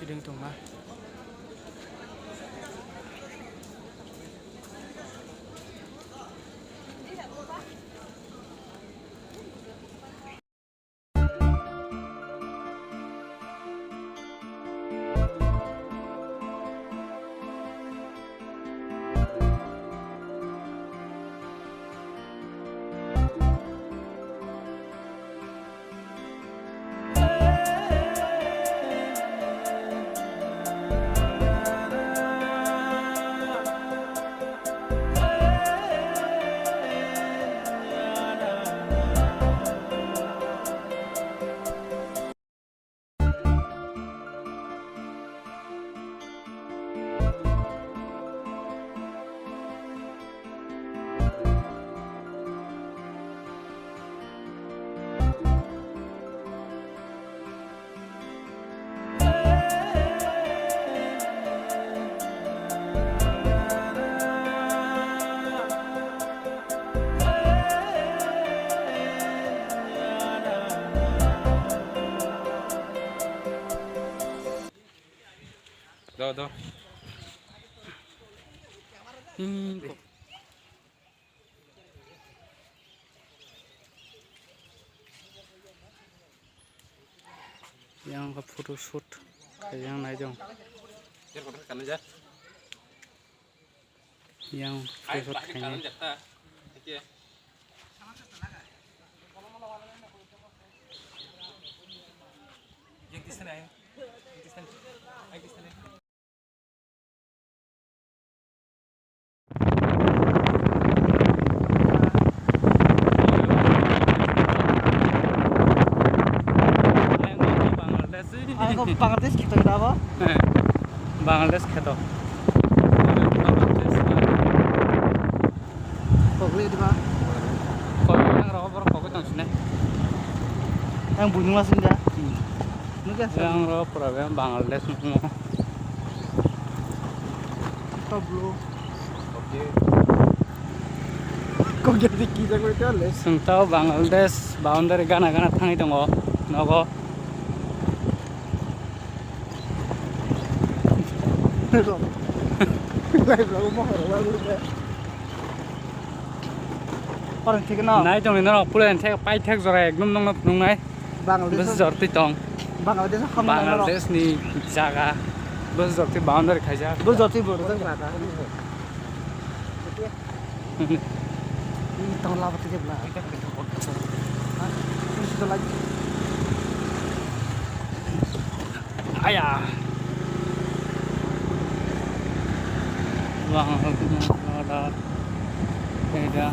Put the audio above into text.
फैदों दंना Đâu yang ke photoshoot kayak yang naik dong yang photoshoot kayaknya Bangladesh kita apa? Bangladesh kita. Kok lihat di mana? Kau yang rawat kau itu sini. Yang bunyi masih dia. Yang rawat program Bangladesh semua. Tablo. Oke. Kok jadi kita kau itu les? Sentau Bangladesh boundary gana tangi tunggu. Nago. Orang cik na. Nai tong ini orang pulen tek pai tek zora ekdom nong nong nai. Bus jorti tong. Bangladesh ni jaga. Bus jorti boundary kaja. Bus jorti bodoh kan kata. Ini tahun lama saja belah. Ini sudah lagi. Ayah. Bangladesh ada beda.